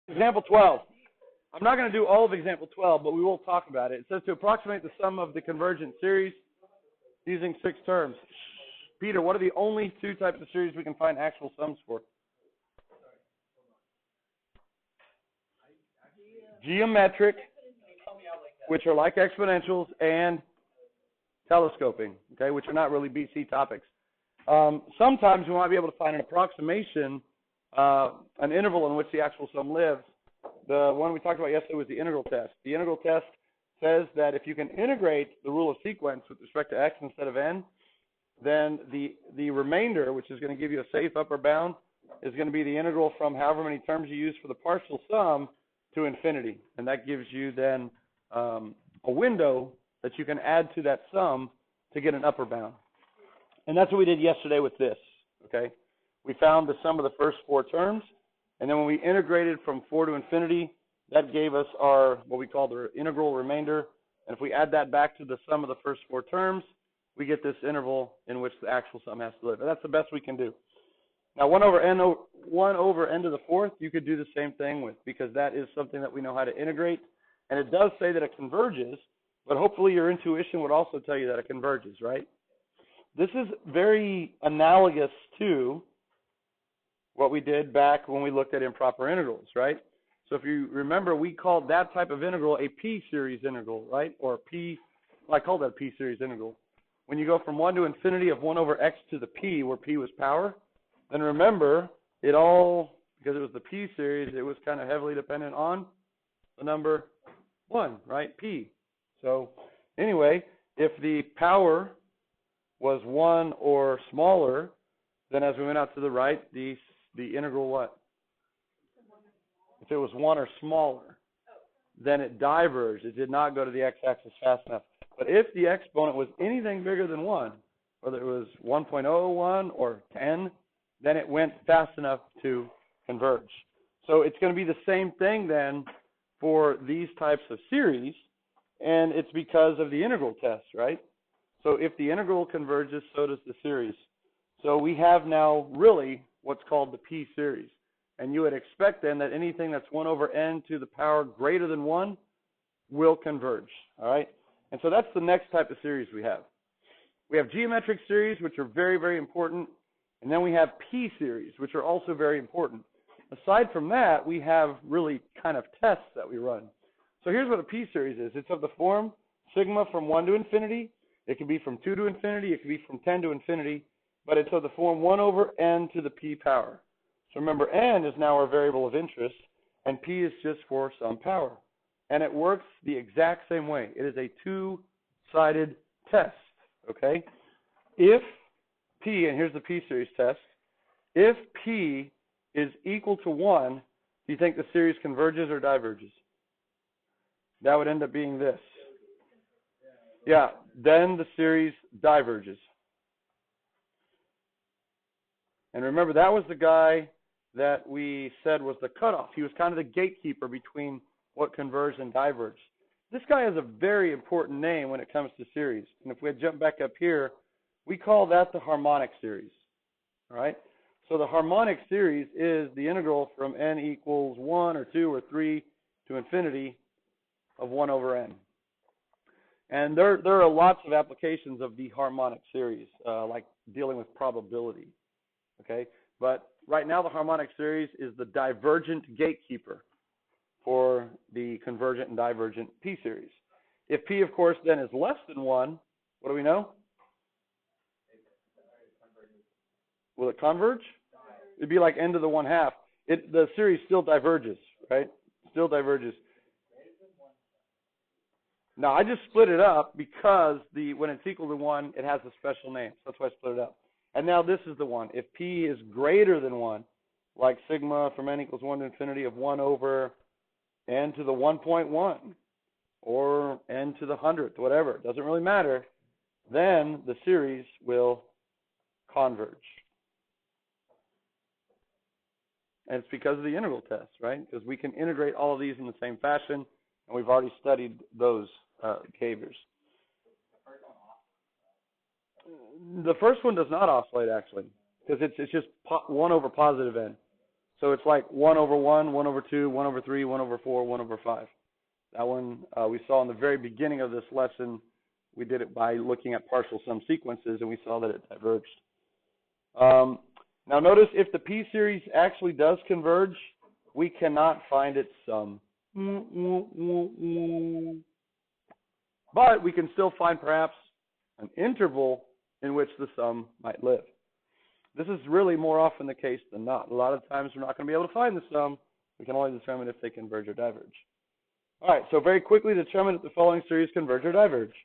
Example 12. I'm not going to do all of example 12, but we will talk about it. It says to approximate the sum of the convergent series using 6 terms. Peter, what are the only 2 types of series we can find actual sums for? Geometric, which are like exponentials, and telescoping, okay, which are not really BC topics. Sometimes we might be able to find an approximation, an interval in which the actual sum lives. The one we talked about yesterday was the integral test. The integral test says that if you can integrate the rule of sequence with respect to x instead of n, then the remainder, which is going to give you a safe upper bound, is going to be the integral from however many terms you use for the partial sum to infinity. And that gives you then a window that you can add to that sum to get an upper bound. And that's what we did yesterday with this, okay? We found the sum of the first 4 terms, and then when we integrated from 4 to infinity, that gave us our, what we call the integral remainder. And if we add that back to the sum of the first 4 terms, we get this interval in which the actual sum has to live. And that's the best we can do. Now, 1 over n to the 4th, you could do the same thing with, because that is something that we know how to integrate. And it does say that it converges, but hopefully your intuition would also tell you that it converges, right? This is very analogous to what we did back when we looked at improper integrals, right? So if you remember, we called that type of integral a p-series integral, right? Or I called that a p-series integral. When you go from 1 to infinity of 1 over x to the p, where p was power, then remember, it all, because it was the p-series, it was kind of heavily dependent on the number 1, right? P. So anyway, if the power was 1 or smaller, then as we went out to the right, the integral what? If it was 1 or smaller, then it diverged. It did not go to the x-axis fast enough. But if the exponent was anything bigger than 1, whether it was 1.01 or 10, then it went fast enough to converge. So it's going to be the same thing then for these types of series, and it's because of the integral test, right? So if the integral converges, so does the series. So we have now really what's called the p-series. And you would expect then that anything that's 1 over n to the power greater than 1 will converge, all right? And so that's the next type of series we have. We have geometric series, which are very, very important. And then we have p-series, which are also very important. Aside from that, we have really kind of tests that we run. So here's what a p-series is. It's of the form sigma from 1 to infinity. It can be from 2 to infinity. It can be from 10 to infinity. But it's of the form 1 over n to the p power. So remember, n is now our variable of interest, and p is just for some power. And it works the exact same way. It is a 2-sided test, okay? If p, and here's the p-series test, if p is equal to 1, do you think the series converges or diverges? That would end up being this. Yeah, then the series diverges. And remember, that was the guy that we said was the cutoff. He was kind of the gatekeeper between what converged and diverged. This guy has a very important name when it comes to series. And if we jump back up here, we call that the harmonic series. All right? So the harmonic series is the integral from n equals 1 or 2 or 3 to infinity of 1 over n. And there are lots of applications of the harmonic series, like dealing with probability. Okay? But right now the harmonic series is the divergent gatekeeper for the convergent and divergent p-series. If p, of course, then is less than 1, what do we know? Will it converge? It'd be like n to the 1/2. The series still diverges, right? Still diverges. Now, I just split it up because when it's equal to 1, it has a special name. So that's why I split it up. And now this is the one. If p is greater than 1, like sigma from n equals 1 to infinity of 1 over n to the 1.1 or n to the 100th, whatever, it doesn't really matter, then the series will converge. And it's because of the integral test, right? Because we can integrate all of these in the same fashion, and we've already studied those behaviors. The first one does not oscillate, actually, because it's just 1 over positive n. So it's like 1 over 1, 1 over 2, 1 over 3, 1 over 4, 1 over 5. That one we saw in the very beginning of this lesson. We did it by looking at partial sum sequences, and we saw that it diverged. Now notice if the p-series actually does converge, we cannot find its sum. But we can still find perhaps an interval in which the sum might live. This is really more often the case than not. A lot of times we're not going to be able to find the sum. We can only determine if they converge or diverge. All right, so very quickly determine if the following series converge or diverge.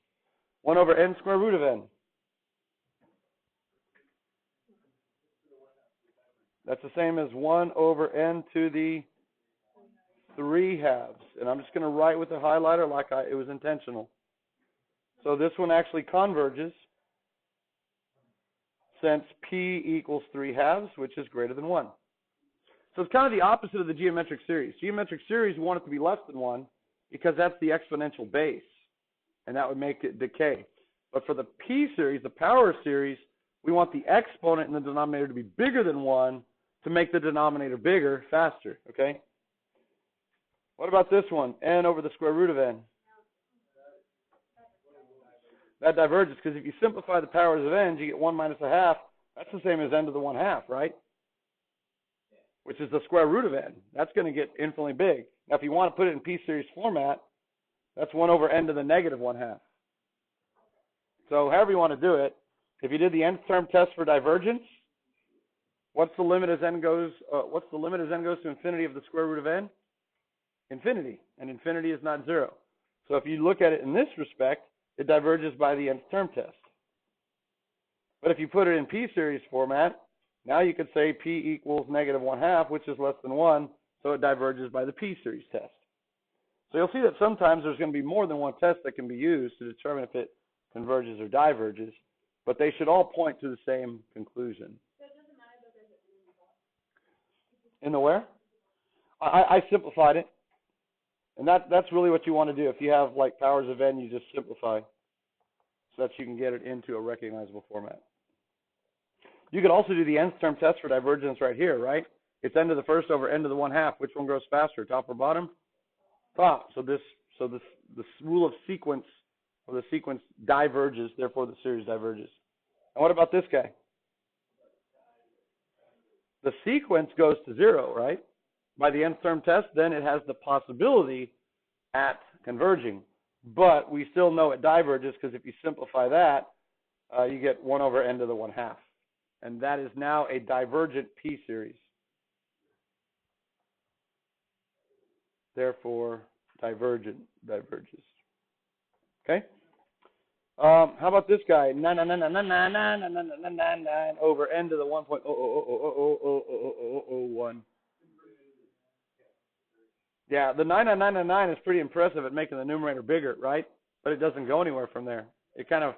1 over n square root of n. That's the same as 1 over n to the 3 halves. And I'm just going to write with a highlighter like it was intentional. So this one actually converges since p equals 3 halves, which is greater than 1. So it's kind of the opposite of the geometric series. Geometric series, we want it to be less than 1 because that's the exponential base, and that would make it decay. But for the p series, the power series, we want the exponent in the denominator to be bigger than 1 to make the denominator bigger faster, okay? What about this one? N over the square root of n. That diverges because if you simplify the powers of n, you get 1 minus a half. That's the same as n to the 1 half, right? Which is the square root of n. That's going to get infinitely big. Now, if you want to put it in p-series format, that's 1 over n to the negative 1 half. So however you want to do it, if you did the nth term test for divergence, what's the limit as n goes to infinity of the square root of n? Infinity, and infinity is not 0. So if you look at it in this respect, it diverges by the nth term test. But if you put it in p-series format, now you could say p equals negative 1 half, which is less than 1, so it diverges by the p-series test. So you'll see that sometimes there's going to be more than one test that can be used to determine if it converges or diverges, but they should all point to the same conclusion. So it doesn't matter that there's an interval. In the where? I simplified it. And that's really what you want to do. If you have like powers of n, you just simplify so that you can get it into a recognizable format. You could also do the nth term test for divergence right here, right? It's n to the first over n to the 1 half. Which one grows faster, top or bottom? Top. So this rule of sequence, or the sequence diverges, therefore the series diverges. And what about this guy? The sequence goes to 0, right? By the nth term test, then it has the possibility at converging. But we still know it diverges because if you simplify that, you get 1 over n to the 1 half. And that is now a divergent p-series. Therefore, divergent diverges. Okay? How about this guy? 9 over n to the 1.0000001. Yeah, the 99999 is pretty impressive at making the numerator bigger, right? But it doesn't go anywhere from there. It kind of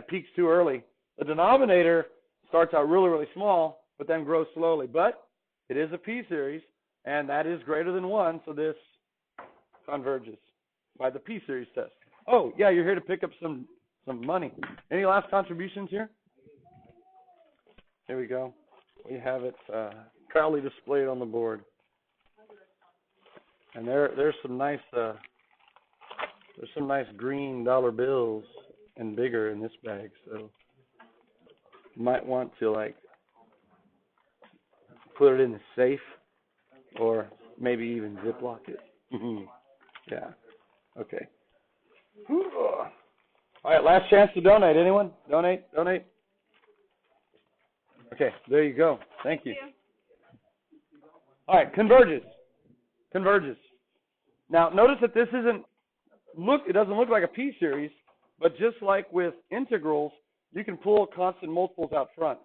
peaks too early. The denominator starts out really, really small, but then grows slowly. But it is a p-series, and that is greater than 1, so this converges by the p-series test. Oh, yeah, you're here to pick up some money. Any last contributions here? Here we go. We have it proudly displayed on the board. And there's some nice green dollar bills and bigger in this bag, so you might want to like put it in the safe or maybe even Ziploc it. Yeah. Okay. All right, last chance to donate. Anyone? Donate. Okay, there you go. Thank you. All right, converges. Now, notice that this it doesn't look like a p-series, but just like with integrals, you can pull constant multiples out front.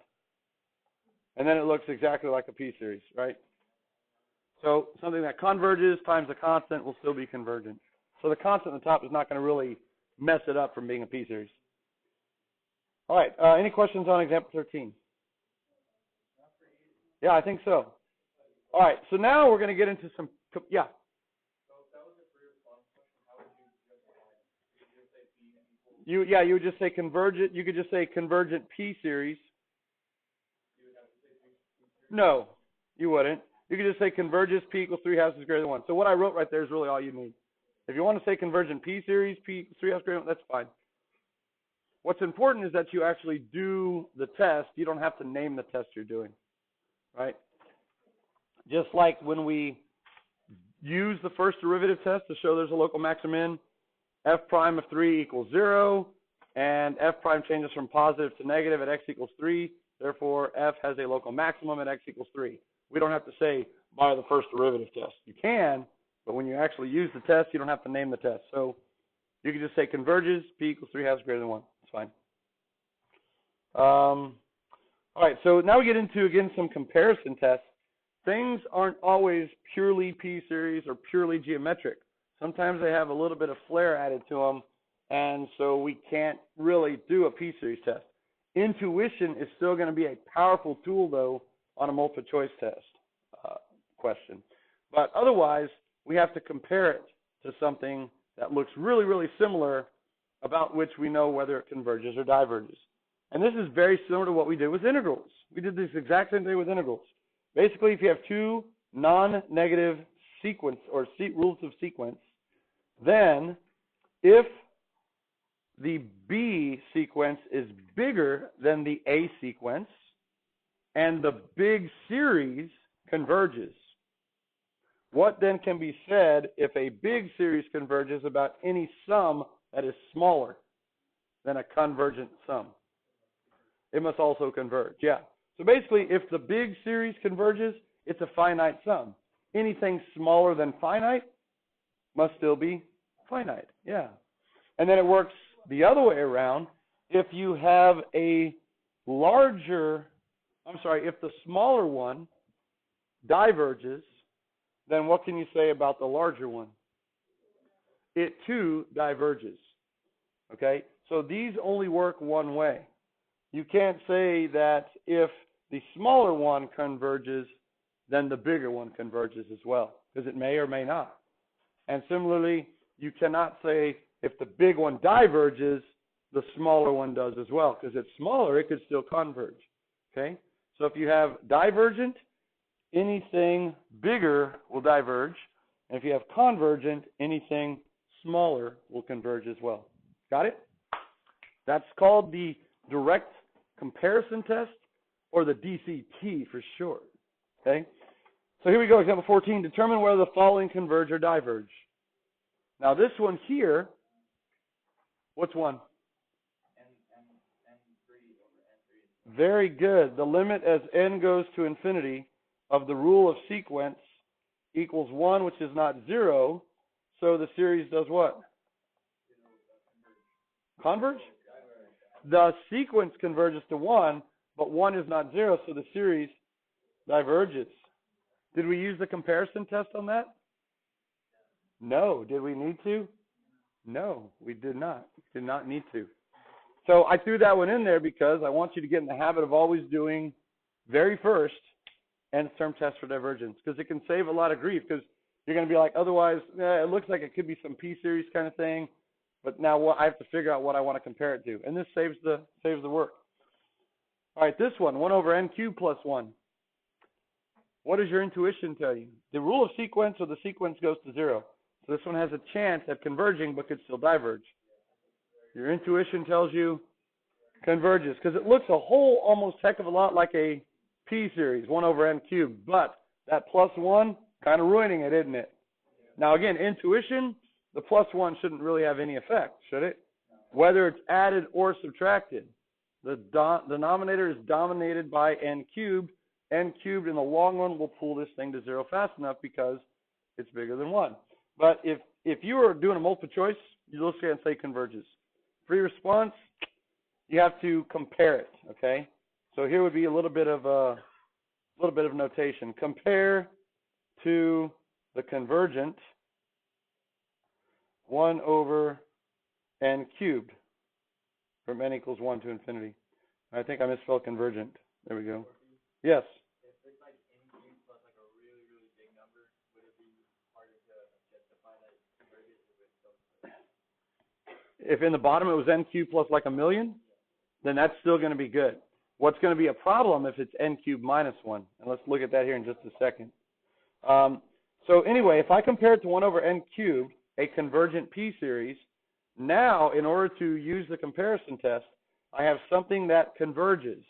And then it looks exactly like a p-series, right? So something that converges times a constant will still be convergent. So the constant at the top is not going to really mess it up from being a p-series. All right, any questions on example 13? Yeah, I think so. All right, so now we're going to get into some, yeah. You would just say convergent. You could just say convergent p-series. No, you wouldn't. You can just say converges, P equals 3/2 is greater than 1. So what I wrote right there is really all you need. If you want to say convergent P series, P equals 3/2 greater than 1, that's fine. What's important is that you actually do the test. You don't have to name the test you're doing, right? Just like when we use the first derivative test to show there's a local maximum, f prime of 3 equals 0, and f prime changes from positive to negative at x equals 3. Therefore, f has a local maximum at x equals 3. We don't have to say by the first derivative test. You can, but when you actually use the test, you don't have to name the test. So you can just say converges, P equals 3/2 greater than 1. It's fine. All right, so now we get into, again, some comparison tests. Things aren't always purely P series or purely geometric. Sometimes they have a little bit of flair added to them, and so we can't really do a P series test. Intuition is still going to be a powerful tool, though, on a multiple choice test question. But otherwise, we have to compare it to something that looks really, really similar, about which we know whether it converges or diverges. And this is very similar to what we did with integrals. We did this exact same thing with integrals. Basically, if you have two non-negative sequence or rules of sequence, then if the B sequence is bigger than the A sequence and the big series converges, what then can be said if a big series converges about any sum that is smaller than a convergent sum? It must also converge, yeah. So basically, if the big series converges, it's a finite sum. Anything smaller than finite must still be finite, yeah. And then it works the other way around. If you have a if the smaller one diverges, then what can you say about the larger one? It too diverges, okay? So these only work one way. You can't say that if the smaller one converges, then the bigger one converges as well, because it may or may not. And similarly, you cannot say if the big one diverges, the smaller one does as well, because it's smaller, it could still converge, okay? So if you have divergent, anything bigger will diverge, and if you have convergent, anything smaller will converge as well. Got it? That's called the direct comparison test, or the DCT for short, okay? So here we go, example 14. Determine whether the following converge or diverge. Now this one here, what's one? Very good. The limit as n goes to infinity of the rule of sequence equals 1, which is not 0, so the series does what? Converge? The sequence converges to 1, but 1 is not 0, so the series diverges. Did we use the comparison test on that? No. Did we need to? No, we did not. Did not need to. So I threw that one in there because I want you to get in the habit of always doing very first nth term test for divergence, because it can save a lot of grief, because you're going to be like, otherwise, it looks like it could be some P-series kind of thing, but now I have to figure out what I want to compare it to. And this saves the work. All right, this one, 1 over n cubed plus 1. What does your intuition tell you? The rule of sequence or the sequence goes to 0. So this one has a chance at converging but could still diverge. Your intuition tells you converges, because it looks a whole almost heck of a lot like a P series, 1 over n cubed. But that plus 1, kind of ruining it, isn't it? Now again, intuition, the plus 1 shouldn't really have any effect, should it? Whether it's added or subtracted. The denominator is dominated by n cubed. N cubed in the long run will pull this thing to 0 fast enough because it's bigger than 1. But if you are doing a multiple choice, you look at it and say converges. Free response, you have to compare it, okay? So here would be a little bit of notation. Compare to the convergent 1 over n cubed from n equals 1 to infinity. I think I misspelled convergent. There we go. Yes. If it's like n cubed plus like a really, really big number, would it be harder to justify that it converges, or would it still converge? If in the bottom it was n cubed plus like a million, then that's still going to be good. What's going to be a problem if it's n cubed minus 1? And let's look at that here in just a second. So anyway, if I compare it to 1 over n cubed, a convergent p-series, now in order to use the comparison test, I have something that converges.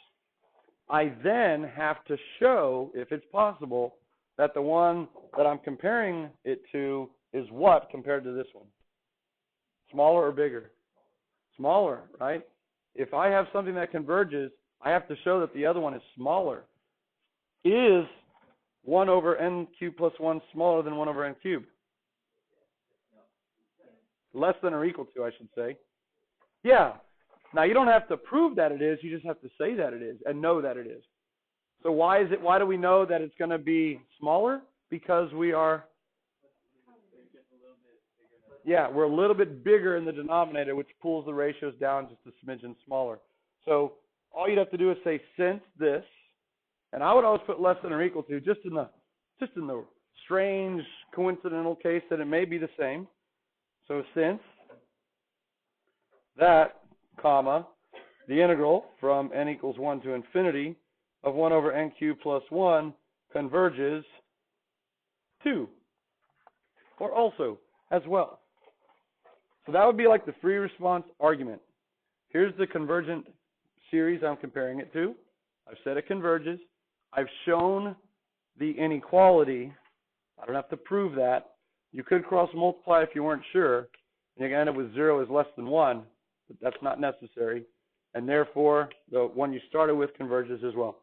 I then have to show, if it's possible, that the one that I'm comparing it to is what compared to this one? Smaller or bigger? Smaller, right? If I have something that converges, I have to show that the other one is smaller. Is 1 over n cubed plus 1 smaller than 1 over n cubed? Less than or equal to, I should say. Yeah. Now, you don't have to prove that it is. You just have to say that it is and know that it is. So why do we know that it's going to be smaller? Because we are, we're a little bit bigger in the denominator, which pulls the ratios down just a smidgen smaller. So all you'd have to do is say since this, and I would always put less than or equal to, just in the strange coincidental case that it may be the same. So since that, comma, the integral from n equals 1 to infinity of 1 over n cubed plus 1 converges to, or also, as well. So that would be like the free response argument. Here's the convergent series I'm comparing it to. I've said it converges. I've shown the inequality. I don't have to prove that. You could cross multiply if you weren't sure, and you're going to end up with 0 is less than 1, but that's not necessary. And therefore, the one you started with converges as well.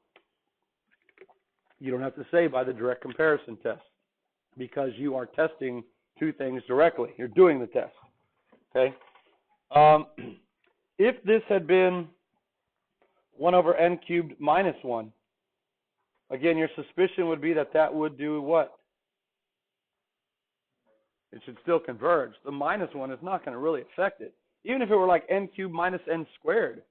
You don't have to say by the direct comparison test, because you are testing two things directly. You're doing the test. Okay? If this had been 1 over n cubed minus 1, again, your suspicion would be that that would do what? It should still converge. The minus 1 is not going to really affect it. Even if it were like n cubed minus n squared.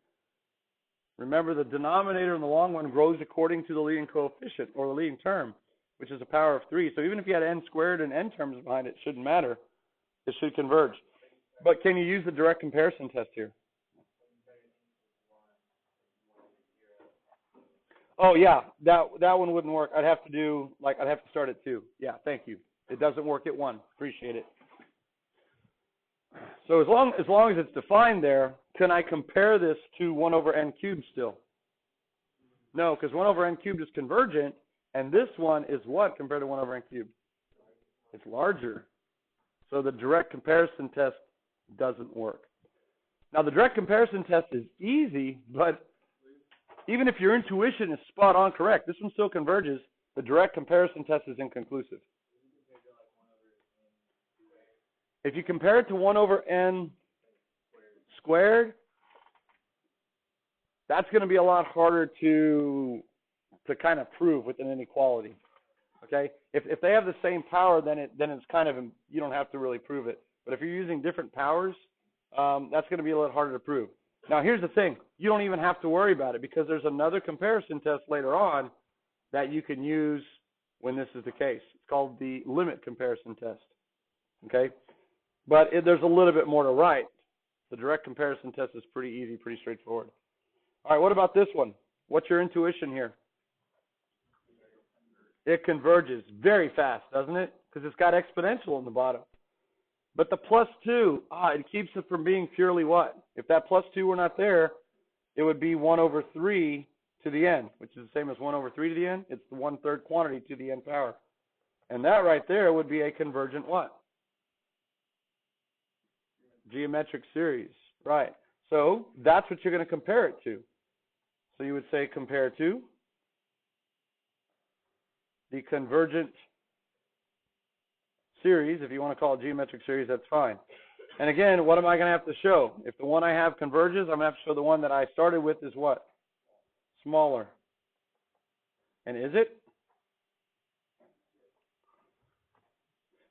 Remember, the denominator in the long one grows according to the leading coefficient, or the leading term, which is a power of 3. So even if you had n squared and n terms behind it, it shouldn't matter. It should converge. But can you use the direct comparison test here? Oh, yeah, that one wouldn't work. I'd have to start at 2. Yeah, thank you. It doesn't work at 1. Appreciate it. So as long as it's defined there, can I compare this to 1 over n cubed still? No, because 1 over n cubed is convergent, and this one is what compared to 1 over n cubed? It's larger. So the direct comparison test doesn't work. Now, the direct comparison test is easy, but even if your intuition is spot on correct, this one still converges. The direct comparison test is inconclusive. If you compare it to 1 over n squared, that's going to be a lot harder to kind of prove with an inequality. Okay? If they have the same power, then it's kind of, you don't have to really prove it. But if you're using different powers, that's going to be a little harder to prove. Now, here's the thing. You don't even have to worry about it, because there's another comparison test later on that you can use when this is the case. It's called the limit comparison test. Okay? But there's a little bit more to write. The direct comparison test is pretty easy, pretty straightforward. All right, what about this one? What's your intuition here? It converges very fast, doesn't it? Because it's got exponential in the bottom. But the plus 2, it keeps it from being purely what? If that plus 2 were not there, it would be 1 over 3 to the n, which is the same as 1 over 3 to the n. It's the 1/3 quantity to the n power. And that right there would be a convergent what? Geometric series. Right. So that's what you're going to compare it to. So you would say compare to the convergent series. If you want to call it geometric series, that's fine. And again, what am I going to have to show? If the one I have converges, I'm going to have to show the one that I started with is what? Smaller. And is it?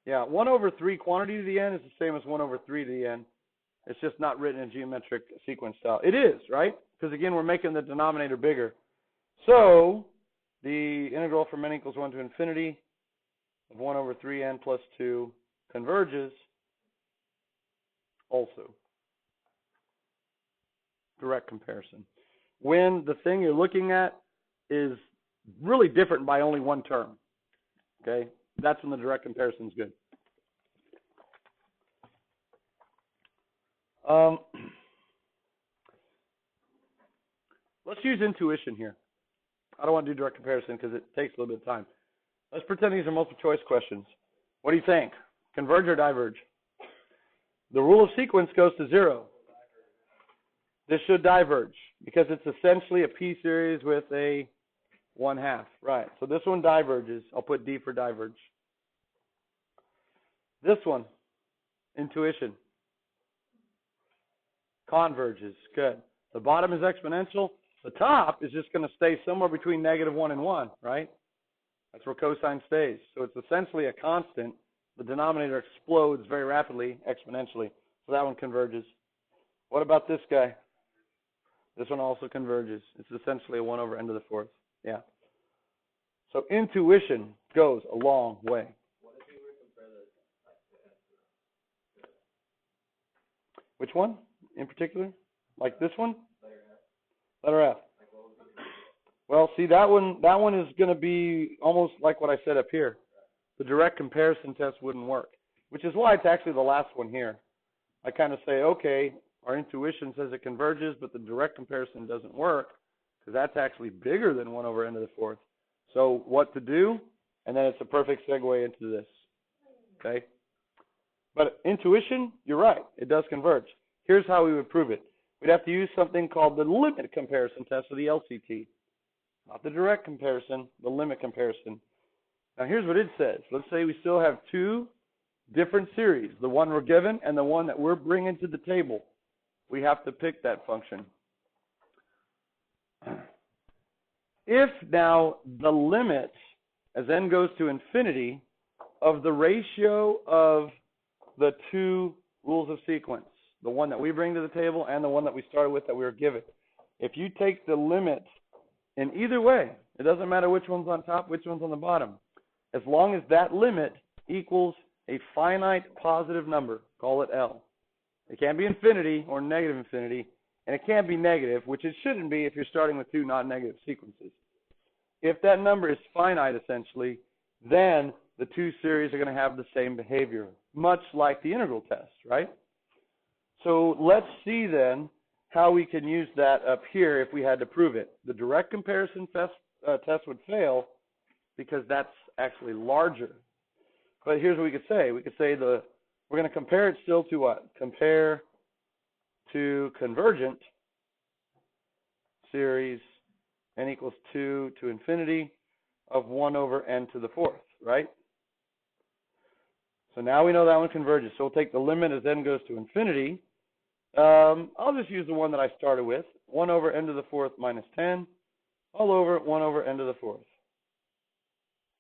Yeah, 1 over 3 quantity to the n is the same as 1 over 3 to the n. It's just not written in geometric sequence style. It is, right? Because again, we're making the denominator bigger. So the integral from n equals 1 to infinity of 1 over 3n plus 2 converges also. Direct comparison. When the thing you're looking at is really different by only one term. Okay? That's when the direct comparison is good. Let's use intuition here. I don't want to do direct comparison because it takes a little bit of time. Let's pretend these are multiple choice questions. What do you think? Converge or diverge? The rule of sequence goes to 0. This should diverge because it's essentially a P series with a 1/2. Right. So this one diverges. I'll put D for diverge. This one, intuition, converges. Good. The bottom is exponential. The top is just going to stay somewhere between -1 and 1, right? That's where cosine stays. So it's essentially a constant. The denominator explodes very rapidly, exponentially. So that one converges. What about this guy? This one also converges. It's essentially a 1 over n to the 4th. Yeah. So intuition goes a long way. What if we were to compare the Which one in particular? Like this one? letter F? Letter F. Like what would be Well, see, that one is going to be almost like what I said up here. The direct comparison test wouldn't work, which is why it's actually the last one here. I kind of say, okay, our intuition says it converges, but the direct comparison doesn't work because that's actually bigger than 1 over n to the 4th. So what to do? And then it's a perfect segue into this. Okay? But intuition, you're right. It does converge. Here's how we would prove it. We'd have to use something called the limit comparison test, or the LCT. Not the direct comparison, the limit comparison. Now here's what it says. Let's say we still have two different series, the one we're given and the one that we're bringing to the table. We have to pick that function. If now the limit, as n goes to infinity, of the ratio of the two rules of sequence, the one that we bring to the table and the one that we started with that we were given, if you take the limit in either way, it doesn't matter which one's on top, which one's on the bottom, as long as that limit equals a finite positive number, call it L. It can't be infinity or negative infinity, and it can't be negative, which it shouldn't be if you're starting with two non-negative sequences. If that number is finite, essentially, then the two series are going to have the same behavior, much like the integral test, right? So let's see then how we can use that up here if we had to prove it. The direct comparison test would fail because that's actually larger. But here's what we could say. We could say we're going to compare it still to what? Compare to convergent series n equals 2 to infinity of 1 over n to the 4th, right? So now we know that one converges. So we'll take the limit as n goes to infinity. I'll just use the one that I started with, 1 over n to the 4th minus 10, all over 1 over n to the 4th.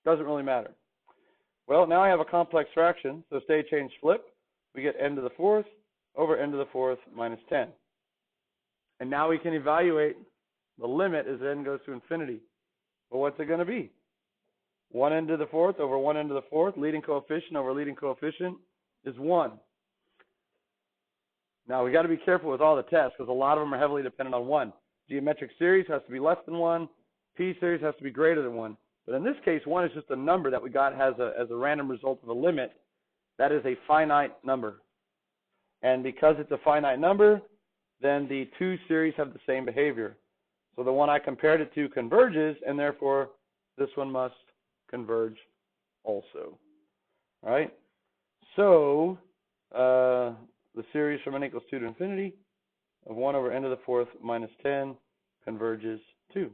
Doesn't really matter. Well, now I have a complex fraction, so state change flip. We get n to the 4th over n to the 4th minus 10. And now we can evaluate the limit as n goes to infinity. Well, what's it going to be? 1 n to the 4th over 1 n to the 4th, leading coefficient over leading coefficient is 1. Now, we got to be careful with all the tests because a lot of them are heavily dependent on 1. Geometric series has to be less than 1. P series has to be greater than 1. But in this case, 1 is just a number that we got as a random result of a limit. That is a finite number. And because it's a finite number, then the two series have the same behavior. So the one I compared it to converges, and therefore this one must converge also. All right? So the series from n equals 2 to infinity of 1 over n to the 4th minus 10 converges too.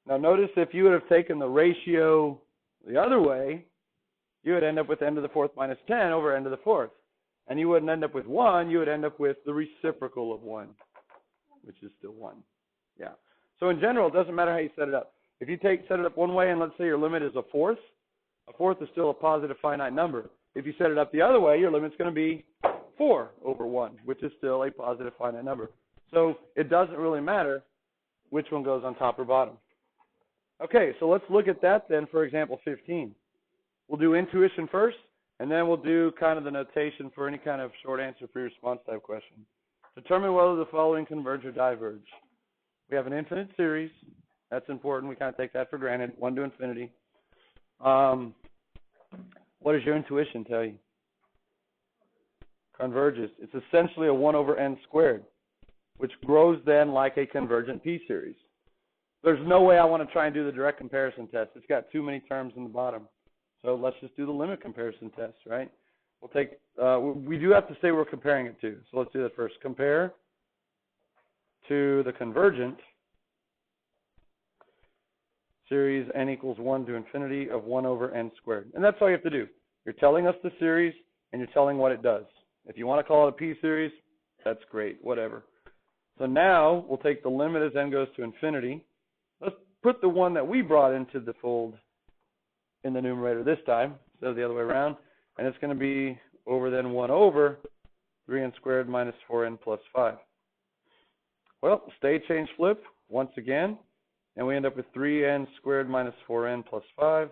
Now notice if you would have taken the ratio the other way, you would end up with n to the 4th minus 10 over n to the 4th. And you wouldn't end up with 1, you would end up with the reciprocal of 1, which is still 1. Yeah. So in general, it doesn't matter how you set it up. If you set it up one way and let's say your limit is a fourth is still a positive finite number. If you set it up the other way, your limit's going to be 4 over 1, which is still a positive finite number. So it doesn't really matter which one goes on top or bottom. Okay, so let's look at that then for example 15. We'll do intuition first, and then we'll do kind of the notation for any kind of short answer free response type question. Determine whether the following converge or diverge. We have an infinite series That's important. We kind of take that for granted. 1 to infinity. What does your intuition tell you? Converges. It's essentially a 1 over n squared, which grows then like a convergent p-series. There's no way I want to try and do the direct comparison test. It's got too many terms in the bottom. So let's just do the limit comparison test, right? We'll take, we do have to say we're comparing it to. So let's do that first. Compare to the convergent series n equals 1 to infinity of 1 over n squared. And that's all you have to do. You're telling us the series, and you're telling what it does. If you want to call it a p-series, that's great, whatever. So now we'll take the limit as n goes to infinity. Let's put the one that we brought into the fold in the numerator this time, instead of the other way around. And it's going to be over then 1 over 3n squared minus 4n plus 5. Well, state change flip once again. And we end up with 3n squared minus 4n plus 5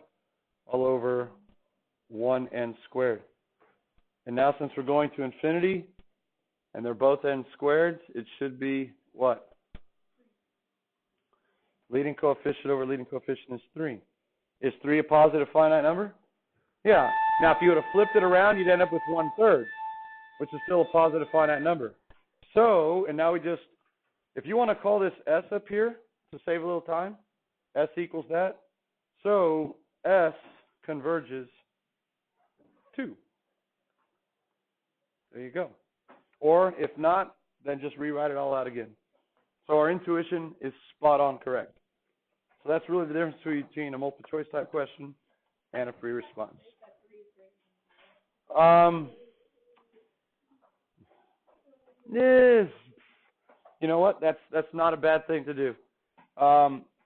all over 1n squared. And now since we're going to infinity, and they're both n squared, it should be what? Leading coefficient over leading coefficient is 3. Is 3 a positive finite number? Yeah. Now if you would have flipped it around, you'd end up with 1/3, which is still a positive finite number. So, and now we just, if you want to call this s up here, to save a little time, s equals that. So s converges 2. There you go. Or if not, then just rewrite it all out again. So our intuition is spot on correct. So that's really the difference between a multiple choice type question and a free response. Yes. You know what? That's not a bad thing to do.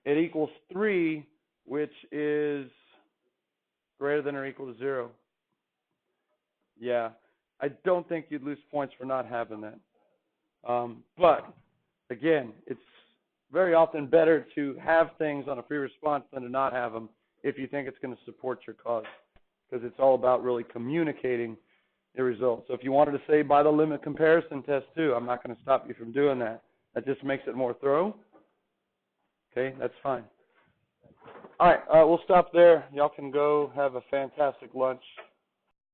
It equals 3, which is greater than or equal to 0. Yeah. I don't think you'd lose points for not having that. But, again, it's very often better to have things on a free response than to not have them if you think it's going to support your cause, because it's all about really communicating the results. So if you wanted to say by the limit comparison test too, I'm not going to stop you from doing that. That just makes it more thorough. Okay, that's fine. All right, we'll stop there. Y'all can go have a fantastic lunch.